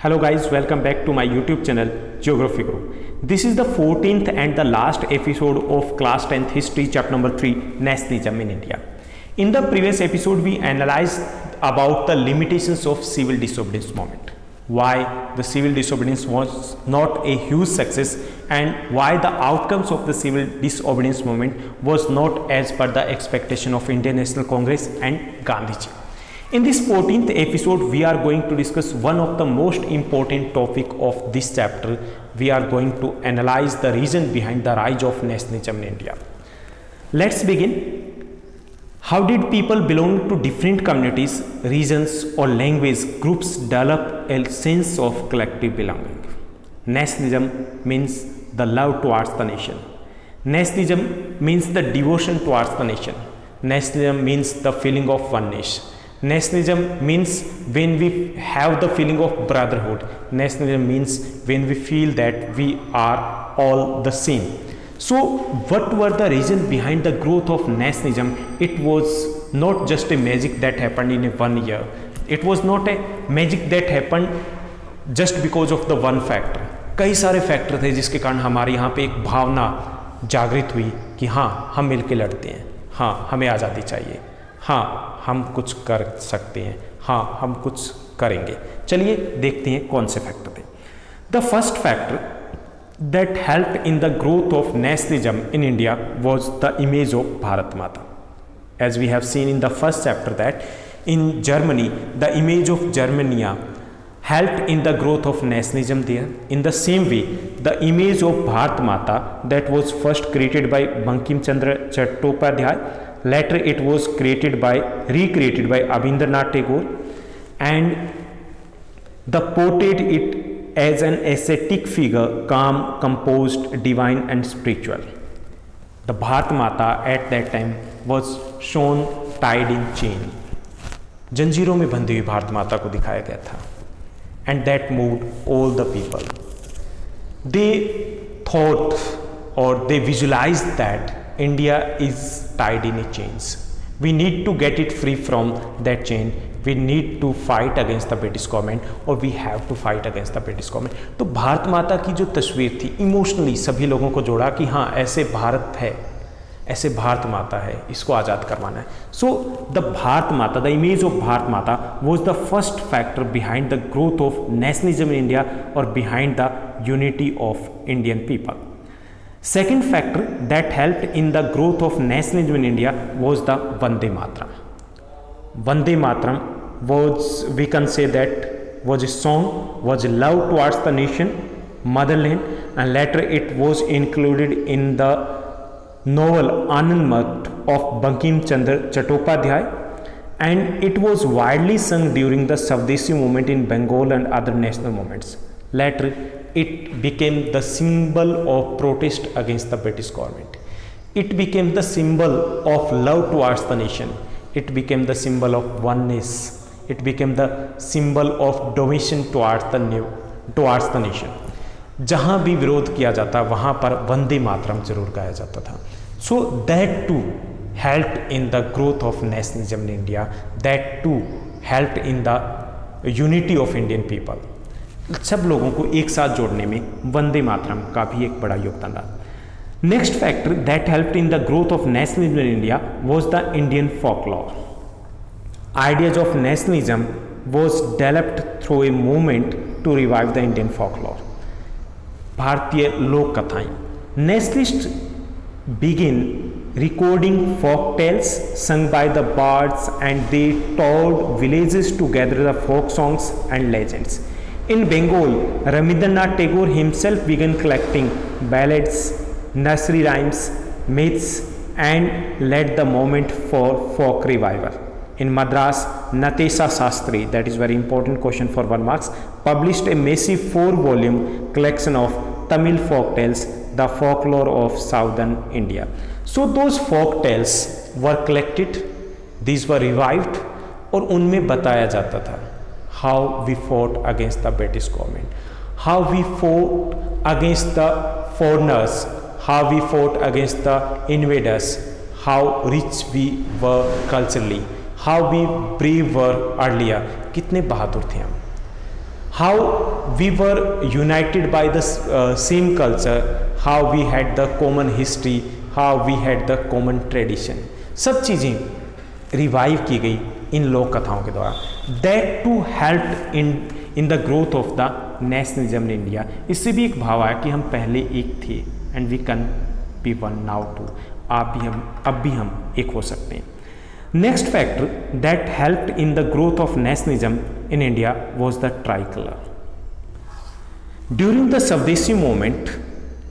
Hello guys, welcome back to my YouTube channel Geography Guru. This is the 14th and the last episode of class 10th history chapter number 3 nationalism in India. In the previous episode we analyzed about the limitations of civil disobedience movement. Why the civil disobedience was not a huge success and why the outcomes of the civil disobedience movement was not as per the expectation of Indian National Congress and Gandhiji. In this 14th episode, we are going to discuss one of the most important topic of this chapter. We are going to analyze the reason behind the rise of nationalism in India. Let's begin. How did people belonging to different communities, regions or language groups develop a sense of collective belonging? Nationalism means the love towards the nation. Nationalism means the devotion towards the nation. Nationalism means the feeling of oneness. Nationalism means when we have the feeling of brotherhood. Nationalism means when we feel that we are all the same. So what were the reasons behind the growth of nationalism? It was not just a magic that happened in 1 year. It was not a magic that happened just because of the one factor. कई सारे factor थे जिसके कारण हमारे यहाँ पे एक भावना जागृत हुई कि हाँ हम मिलकर लड़ते हैं, हाँ हमें आज़ादी चाहिए, हाँ हम कुछ कर सकते हैं, हाँ हम कुछ करेंगे. चलिए देखते हैं कौन से फैक्टर थे. The first factor that helped in the growth of nationalism in India was the image of Bharat Mata. As we have seen in the first chapter that in Germany the image of Germania helped in the growth of nationalism there. In the same way, the image of Bharat Mata that was first created by Bankim Chandra Chattopadhyay, later it was recreated by Abhindranath Tagore, and the portrayed it as an ascetic figure, calm, composed, divine and spiritual. The Bharat Mata at that time was shown tied in chain. जंजीरों में बंधी हुई भारत माता को दिखाया गया था. And that moved all the people. They thought or they visualized that India is tied in a chains. We need to get it free from that chain. We need to fight against the British government, or we have to fight against the British government. तो भारत माता की जो तस्वीर थी emotionally सभी लोगों को जोड़ा कि हाँ ऐसे भारत है, ऐसे भारत माता है, इसको आज़ाद करवाना है. सो द भारत माता, the image of Bharat Mata was the first factor behind the growth of nationalism in India और behind the unity of Indian people. Second factor that helped in the growth of nationalism in India was the Vande Mataram. Vande Mataram was, we can say that was a song, was a love towards the nation, motherland, and later it was included in the novel Anand Math of Bankim Chandra Chattopadhyay, and it was widely sung during the Swadeshi movement in Bengal and other national movements. Later, it became the symbol of protest against the British government. It became the symbol of love towards the nation. It became the symbol of oneness. It became the symbol of domination towards the nation. जहाँ भी विरोध किया जाता वहाँ पर वंदे मातरम जरूर गाया जाता था. So that too helped in the growth of nationalism in India. That too helped in the unity of Indian people. सब लोगों को एक साथ जोड़ने में वंदे मातरम का भी एक बड़ा योगदान रहा. Next factor that helped in the growth of nationalism in India was the Indian folklore. Ideas of nationalism was developed through a movement to revive the Indian folklore. भारतीय लोक कथाएं. Nationalist begin recording folk tales sung by the bards, and they toured villages to gather the folk songs and legends. In Bengal, Rabindranath Tagore himself began collecting ballads, nursery rhymes, myths, and led the movement for folk revival. In Madras, Natesa Sastry, that is very important question for 1 marks, published a massive 4-volume collection of Tamil folk tales, the folklore of southern India. So those folk tales were collected, these were revived, और उनमें बताया जाता था how we fought against the British government, how we fought against the foreigners, how we fought against the invaders, how rich we were culturally, how we brave were earlier. कितने बहादुर थे हम. how we were united by the same culture, how we had the common history, how we had the common tradition, सब चीज़ें revive की गई इन लोक कथाओं के द्वारा. That too help in the growth of the nationalism in India. इससे भी एक भाव आया कि हम पहले एक थे and we can be one now too. अब भी हम एक हो सकते हैं. Next factor that helped in the growth of nationalism in India was the tricolor. During the Swadeshi movement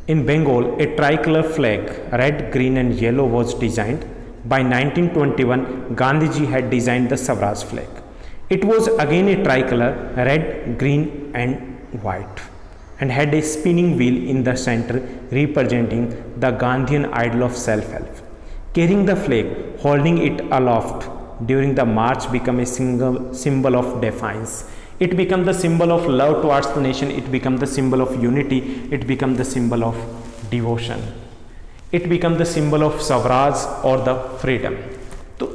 in Bengal, a tricolor flag, red, green and yellow was designed. By 1921, Gandhiji had designed the Swaraj flag. It was again a tricolor, red, green and white, and had a spinning wheel in the center representing the Gandhian ideal of self-help. Carrying the flag, holding it aloft during the march become a single symbol of defiance. It become the symbol of love towards the nation. It become the symbol of unity. It become the symbol of devotion. It become the symbol of Swaraj or the freedom. तो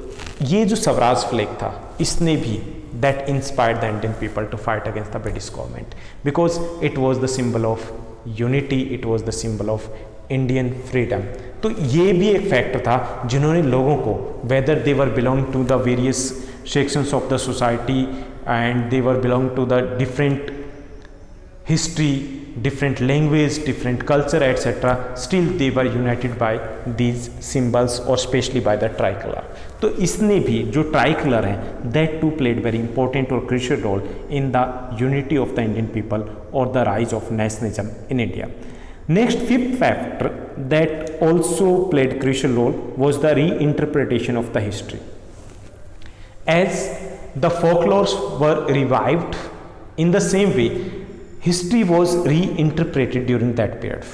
ये जो Swaraj flag था, इसने भी that inspired the Indian people to fight against the British government because it was the symbol of unity. It was the symbol of Indian freedom. तो ये भी एक फैक्टर था जिन्होंने लोगों को, whether they were belong to the various sections of the society and they were belong to the different history, different language, different culture etcetera, still they were united by these symbols और specially by the tricolour. तो इसने भी जो tricolour है that too played very important और crucial role in the unity of the Indian people और the rise of nationalism in India. Next, fifth factor that also played crucial role was the reinterpretation of the history. As the folklores were revived, in the same way, history was reinterpreted during that period.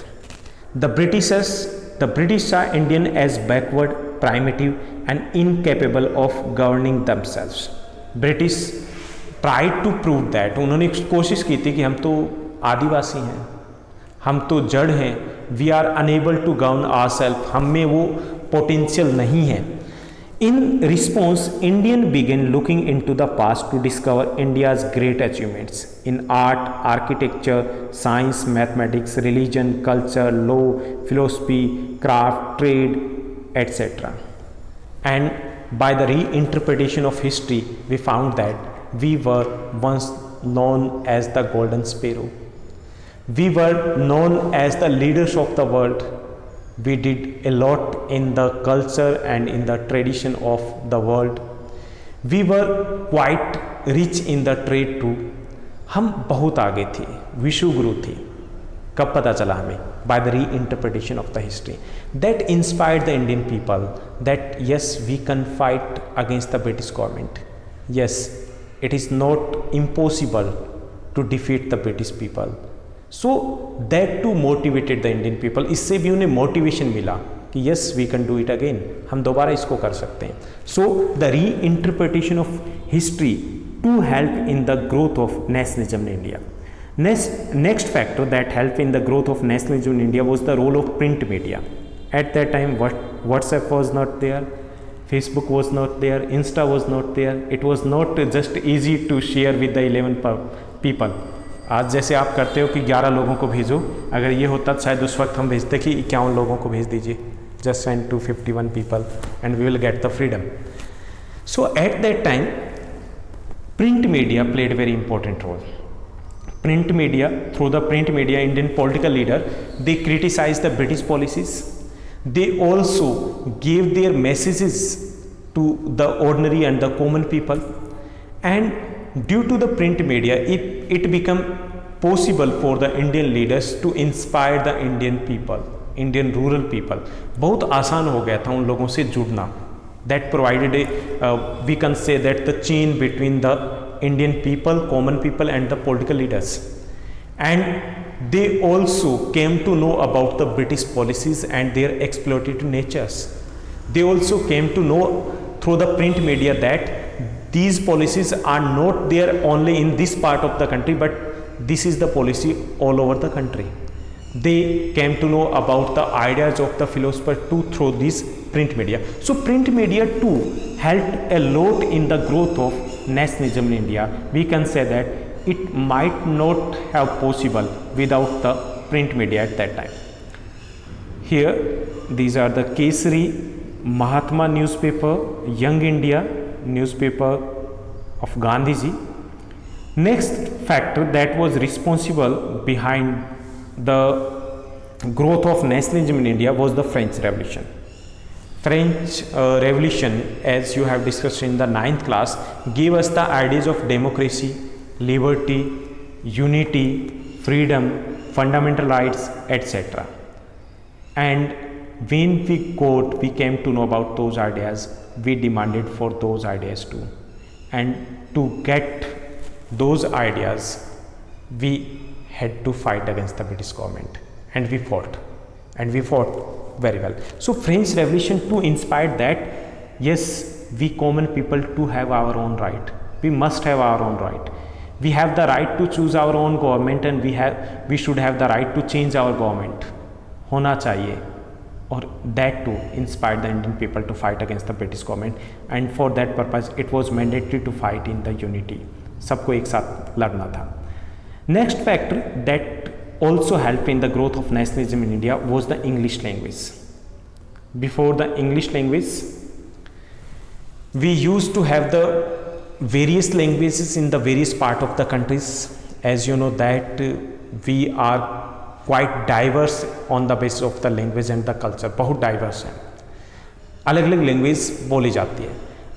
The British saw Indian as backward, primitive, and incapable of governing themselves. British tried to prove that. उन्होंने कोशिश की थी कि हम तो आदिवासी हैं, हम तो जड़ हैं, we are unable to govern ourselves, हम में वो पोटेंशियल नहीं है. In response Indian began looking into the past to discover India's great achievements in art, architecture, science, mathematics, religion, culture, law, philosophy, craft, trade etcetera. And by the reinterpretation of history we found that we were once known as the golden sparrow. We were known as the leaders of the world. We did a lot in the culture and in the tradition of the world. We were quite rich in the trade too. हम बहुत आगे थे, विश्वगुरु थे. कब पता चला हमें? By the reinterpretation of the history. That inspired the Indian people that yes, we can fight against the British government. Yes, it is not impossible to defeat the British people. So that too motivated the Indian people. इससे भी उन्हें motivation मिला कि yes we can do it again, हम दोबारा इसको कर सकते हैं. So the reinterpretation of history too help in the growth of nationalism in India. Next factor that help in the growth of nationalism in India was the role of print media. At that time WhatsApp was not there, Facebook was not there, Insta was not there. It was not just easy to share with the 11 people. आज जैसे आप करते हो कि 11 लोगों को भेजो, अगर ये होता तो शायद उस वक्त हम भेजते कि 51 लोगों को भेज दीजिए. Just send to 51 people and we will get the freedom. So at that time, print media played a very important role. Print media, through the print media, Indian political leader, they criticized the British policies. They also gave their messages to the ordinary and the common people. And due to the print media, it became possible for the Indian leaders to inspire the Indian people, Indian rural people. बहुत आसान हो गया था उन लोगों से जुड़ना. That provided we can say that the chain between the Indian people, common people and the political leaders. And they also came to know about the British policies and their exploitative natures. They also came to know through the print media that these policies are not there only in this part of the country, but this is the policy all over the country. They came to know about the ideas of the philosopher too through this print media. So print media too helped a lot in the growth of nationalism in India. We can say that it might not have possible without the print media at that time. Here, these are the Kesari, Mahatma newspaper, Young India newspaper of Gandhiji. Next factor that was responsible behind the growth of nationalism in India was the French Revolution. French Revolution, as you have discussed in the 9th class, gave us the ideas of democracy, liberty, unity, freedom, fundamental rights, etc. And when we came to know about those ideas, we demanded for those ideas too. And to get those ideas, we had to fight against the British government, and we fought very well. So French Revolution too inspired that yes, we common people too have our own right. We must have our own right. We have the right to choose our own government, and we should have the right to change our government. होना चाहिए. Or that too inspired the Indian people to fight against the British government, and for that purpose it was mandatory to fight in the unity. सबको एक साथ लड़ना था. Next factor that also helped in the growth of nationalism in India was the English language. Before the English language, we used to have the various languages in the various part of the countries. As you know that we are quite diverse on the basis of the language and the culture. बहुत diverse है, अलग अलग language बोली जाती है.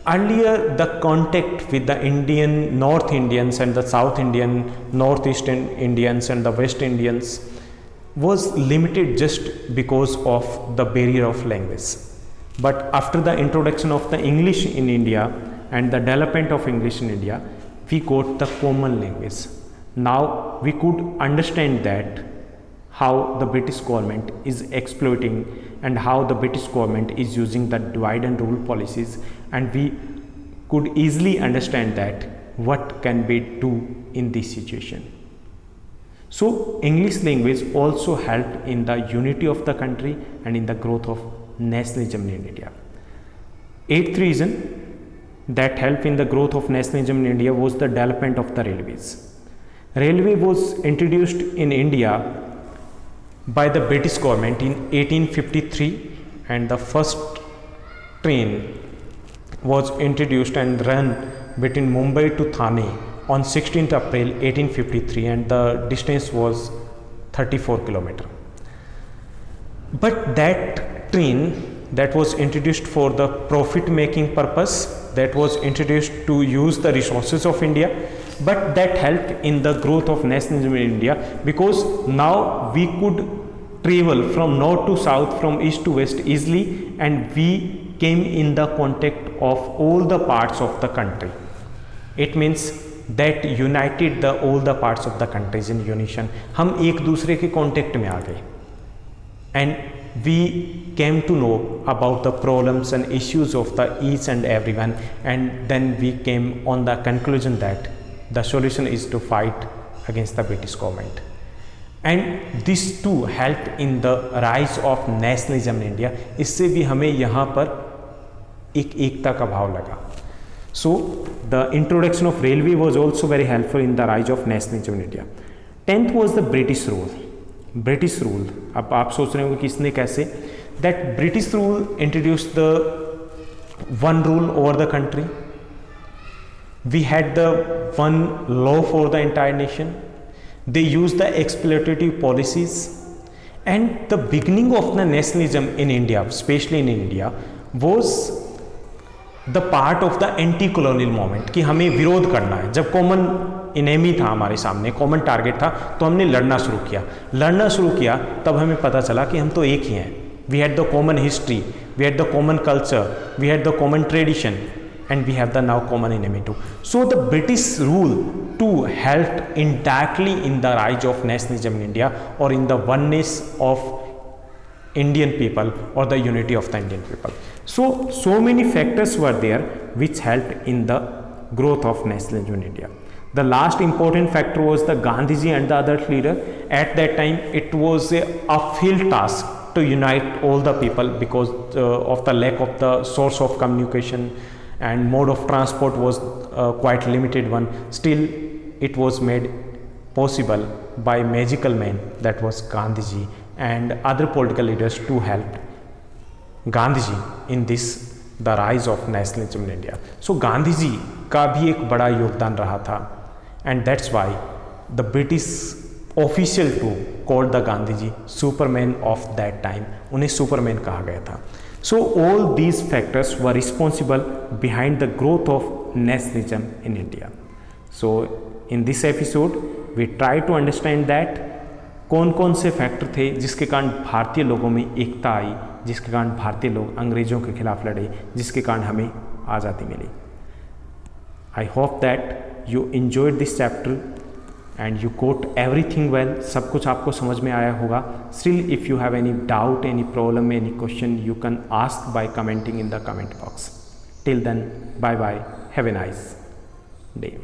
Earlier, the contact with the Indian North Indians and the South Indian, Northeastern Indians and the West Indians was limited just because of the barrier of language. But after the introduction of the English in India and the development of English in India, we got the common language. Now we could understand that how the British government is exploiting and how the British government is using the divide and rule policies, and we could easily understand that what can be do in this situation. So English language also helped in the unity of the country and in the growth of nationalism in India. Eighth reason that helped in the growth of nationalism in India was the development of the railways. Railway was introduced in India by the British government in 1853, and the first train was introduced and run between Mumbai to Thane on 16th April 1853, and the distance was 34 km. But that train that was introduced for the profit making purpose, that was introduced to use the resources of India, but that helped in the growth of nationalism in India, because now we could travel from north to south, from east to west easily, and we came in the contact of all the parts of the country. It means that united the all the parts of the countries in unison. हम एक दूसरे के contact में आ गए, and we came to know about the problems and issues of the each and everyone, and then we came on the conclusion that the solution is to fight against the British government. And this too helped in the rise of nationalism in India. इससे भी हमें यहाँ पर एक एकता का भाव लगा. So the introduction of railway was also very helpful in the rise of nationalism in India. 10th was the British rule. British rule. अब आप सोच रहे हो कि इसने कैसे? That British rule introduced the one rule over the country. We had the one law for the entire nation. They used the exploitative policies, and the beginning of the nationalism in India, especially in India, was the part of the anti-colonial movement कि हमें विरोध करना है. जब common enemy था हमारे सामने, common target था, तो हमने लड़ना शुरू किया. तब हमें पता चला कि हम तो एक ही हैं. We had the common history, we had the common culture, we had the common tradition, and we have the now common enemy too. So the British rule too helped indirectly in the rise of nationalism in India, or in the oneness of Indian people, or the unity of the Indian people. So many factors were there which helped in the growth of nationalism in India. The last important factor was the Gandhiji and the other leader. At that time, it was a uphill task to unite all the people because of the lack of the source of communication, and mode of transport was quite limited one. Still, it was made possible by magical man, that was Gandhiji, and other political leaders to help Gandhiji in this the rise of nationalism in India. So Gandhi ji का भी एक बड़ा योगदान रहा था, and that's why the British official too called the Gandhiji Superman of that time. उन्हें Superman कहा गया था. So all these factors were responsible behind the growth of nationalism in India. So in this episode we try to understand that कौन कौन से factor थे जिसके कारण भारतीय लोगों में एकता आई, जिसके कारण भारतीय लोग अंग्रेज़ों के खिलाफ लड़े, जिसके कारण हमें आज़ादी मिली. I hope that you enjoyed this chapter and you caught everything well. सब कुछ आपको समझ में आया होगा. Still if you have any doubt, any problem, any question, you can ask by commenting in the comment box. Till then, bye bye, have a nice day.